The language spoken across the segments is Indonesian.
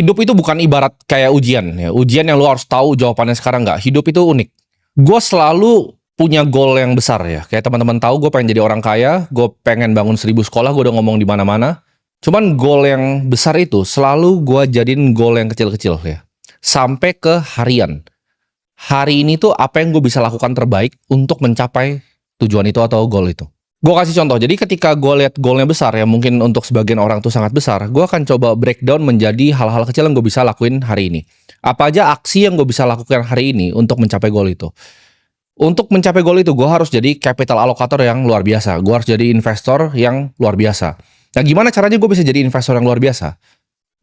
Hidup itu bukan ibarat kayak ujian ya. Ujian yang lu harus tahu jawabannya sekarang nggak. Hidup itu unik. Gue selalu punya goal yang besar ya. Kayak teman-teman tahu gue pengen jadi orang kaya, gue pengen bangun 1000 sekolah, gue udah ngomong di mana-mana. Cuman goal yang besar itu selalu gue jadiin goal yang kecil-kecil ya. Sampai ke harian. Hari ini tuh apa yang gue bisa lakukan terbaik untuk mencapai tujuan itu atau goal itu. Gue kasih contoh, jadi ketika gue lihat goalnya besar ya, mungkin untuk sebagian orang tuh sangat besar, gue akan coba breakdown menjadi hal-hal kecil yang gue bisa lakuin hari ini. Apa aja aksi yang gue bisa lakukan hari ini untuk mencapai goal itu. Untuk mencapai goal itu, gue harus jadi capital allocator yang luar biasa. Gue harus jadi investor yang luar biasa. Nah, gimana caranya gue bisa jadi investor yang luar biasa?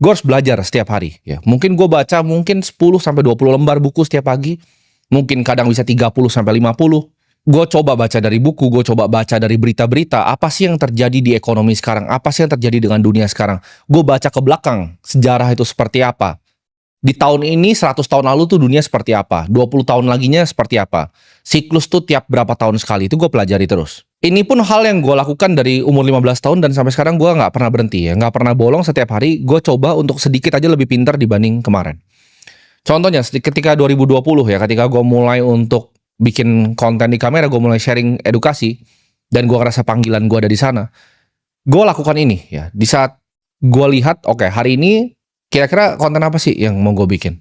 Gue harus belajar setiap hari. Ya. Mungkin gue baca 10-20 lembar buku setiap pagi. Mungkin kadang bisa 30-50. Gue coba baca dari buku, gue coba baca dari berita-berita, apa sih yang terjadi di ekonomi sekarang, apa sih yang terjadi dengan dunia sekarang. Gue baca ke belakang, sejarah itu seperti apa. Di tahun ini, 100 tahun lalu tuh dunia seperti apa, 20 tahun laginya seperti apa. Siklus tuh tiap berapa tahun sekali, itu gue pelajari terus. Ini pun hal yang gue lakukan dari umur 15 tahun dan sampai sekarang gue nggak pernah berhenti ya, nggak pernah bolong. Setiap hari gue coba untuk sedikit aja lebih pintar dibanding kemarin. Contohnya ketika 2020 ya, ketika gue mulai untuk bikin konten di kamera, gue mulai sharing edukasi, dan gue ngerasa panggilan gue ada di sana. Gue lakukan ini ya. Di saat gue lihat, oke, hari ini kira-kira konten apa sih yang mau gue bikin?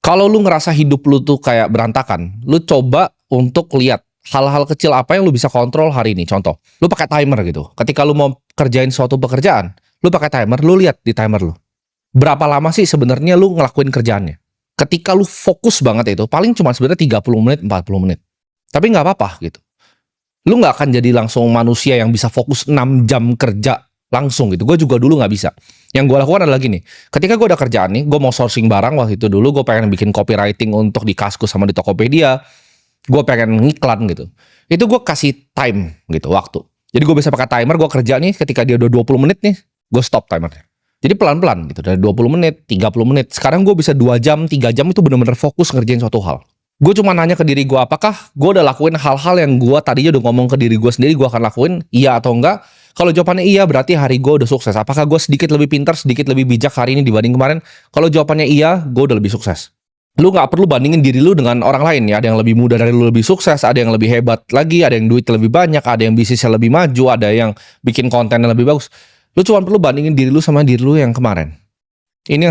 Kalau lu ngerasa hidup lu tuh kayak berantakan, lu coba untuk lihat hal-hal kecil apa yang lu bisa kontrol hari ini. Contoh, lu pakai timer gitu. Ketika lu mau kerjain suatu pekerjaan, lu pakai timer, lu lihat di timer lu. Berapa lama sih sebenarnya lu ngelakuin kerjaannya? Ketika lu fokus banget itu, paling cuma sebenarnya 30 menit, 40 menit. Tapi nggak apa-apa gitu. Lu nggak akan jadi langsung manusia yang bisa fokus 6 jam kerja langsung gitu. Gue juga dulu nggak bisa. Yang gue lakukan adalah gini. Ketika gue ada kerjaan nih, gue mau sourcing barang waktu itu dulu, gue pengen bikin copywriting untuk di Kaskus sama di Tokopedia. Gue pengen ngiklan gitu. Itu gue kasih time gitu, waktu. Jadi gue bisa pakai timer, gue kerja nih, ketika dia udah 20 menit nih, gue stop timernya. Jadi pelan-pelan gitu, dari 20 menit, 30 menit. Sekarang gue bisa 2 jam, 3 jam itu benar-benar fokus ngerjain suatu hal. Gue cuma nanya ke diri gue, apakah gue udah lakuin hal-hal yang gue tadinya udah ngomong ke diri gue sendiri, gue akan lakuin, iya atau enggak? Kalau jawabannya iya, berarti hari gue udah sukses. Apakah gue sedikit lebih pintar, sedikit lebih bijak hari ini dibanding kemarin? Kalau jawabannya iya, gue udah lebih sukses. Lu nggak perlu bandingin diri lu dengan orang lain ya. Ada yang lebih muda dari lu lebih sukses, ada yang lebih hebat lagi, ada yang duit lebih banyak, ada yang bisnisnya lebih maju, ada yang bikin konten yang lebih bagus. Lu cuma perlu bandingin diri lu sama diri lu yang kemarin. Ini yang